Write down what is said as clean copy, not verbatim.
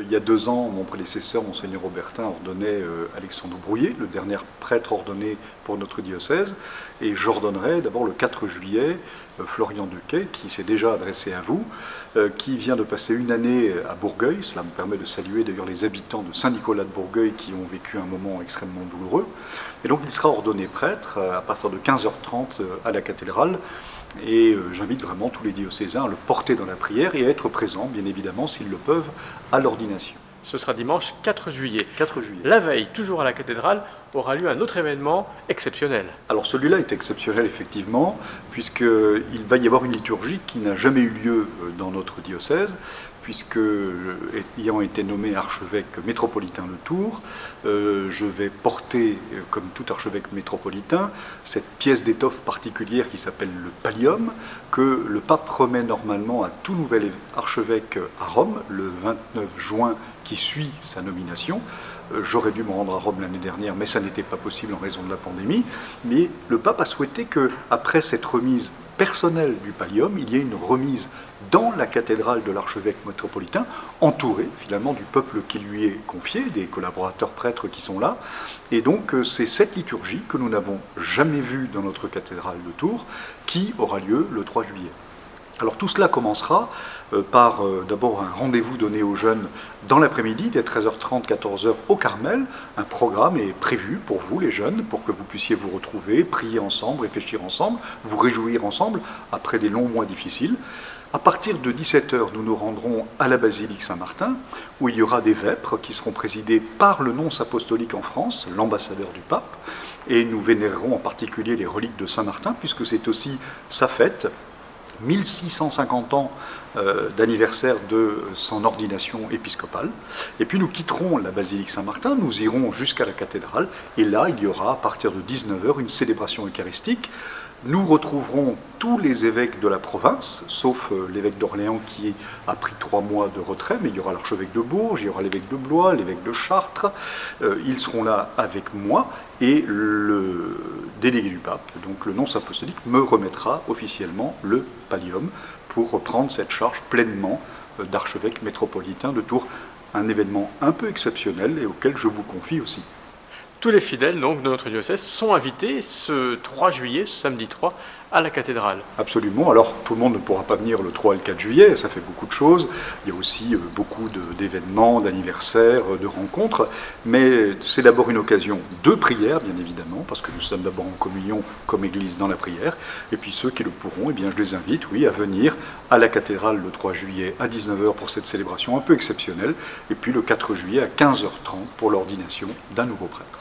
Il y a 2 ans, mon prédécesseur, Monseigneur Aubertin, ordonnait Alexandre Brouillet, le dernier prêtre ordonné pour notre diocèse, et j'ordonnerai d'abord le 4 juillet Florian Duquet, qui s'est déjà adressé à vous, qui vient de passer une année à Bourgueil. Cela me permet de saluer d'ailleurs les habitants de Saint-Nicolas de Bourgueil qui ont vécu un moment extrêmement douloureux. Et donc il sera ordonné prêtre à partir de 15h30 à la cathédrale. Et j'invite vraiment tous les diocésains à le porter dans la prière et à être présents, bien évidemment, s'ils le peuvent, à l'ordination. Ce sera dimanche 4 juillet. 4 juillet. La veille, toujours à la cathédrale, aura lieu un autre événement exceptionnel. Alors celui-là est exceptionnel, effectivement, puisqu'il va y avoir une liturgie qui n'a jamais eu lieu dans notre diocèse, puisque, ayant été nommé archevêque métropolitain de Tours, je vais porter, comme tout archevêque métropolitain, cette pièce d'étoffe particulière qui s'appelle le pallium, que le pape remet normalement à tout nouvel archevêque à Rome, le 29 juin qui suit sa nomination. J'aurais dû me rendre à Rome l'année dernière, mais ça n'était pas possible en raison de la pandémie. Mais le pape a souhaité qu'après cette remise personnelle du pallium, il y ait une remise dans la cathédrale de l'archevêque métropolitain, entouré finalement du peuple qui lui est confié, des collaborateurs prêtres qui sont là. Et donc c'est cette liturgie que nous n'avons jamais vue dans notre cathédrale de Tours, qui aura lieu le 3 juillet. Alors tout cela commencera par d'abord un rendez-vous donné aux jeunes dans l'après-midi, dès 13h30, 14h au Carmel. Un programme est prévu pour vous, les jeunes, pour que vous puissiez vous retrouver, prier ensemble, réfléchir ensemble, vous réjouir ensemble, après des longs mois difficiles. À partir de 17h, nous nous rendrons à la basilique Saint-Martin, où il y aura des vêpres qui seront présidées par le nonce apostolique en France, l'ambassadeur du pape, et nous vénérerons en particulier les reliques de Saint-Martin, puisque c'est aussi sa fête, 1650 ans d'anniversaire de son ordination épiscopale. Et puis nous quitterons la basilique Saint-Martin, nous irons jusqu'à la cathédrale, et là il y aura à partir de 19h une célébration eucharistique. Nous retrouverons tous les évêques de la province, sauf l'évêque d'Orléans qui a pris 3 mois de retrait, mais il y aura l'archevêque de Bourges, il y aura l'évêque de Blois, l'évêque de Chartres, ils seront là avec moi, et le délégué du pape, donc le nonce apostolique, me remettra officiellement le pallium pour reprendre cette charge pleinement d'archevêque métropolitain de Tours, un événement un peu exceptionnel et auquel je vous confie aussi. Tous les fidèles donc, de notre diocèse sont invités ce 3 juillet, ce samedi 3, à la cathédrale. Absolument. Alors, tout le monde ne pourra pas venir le 3 et le 4 juillet, ça fait beaucoup de choses. Il y a aussi beaucoup d'événements, d'anniversaires, de rencontres. Mais c'est d'abord une occasion de prière, bien évidemment, parce que nous sommes d'abord en communion comme Église dans la prière. Et puis ceux qui le pourront, eh bien, je les invite, oui, à venir à la cathédrale le 3 juillet à 19h pour cette célébration un peu exceptionnelle. Et puis le 4 juillet à 15h30 pour l'ordination d'un nouveau prêtre.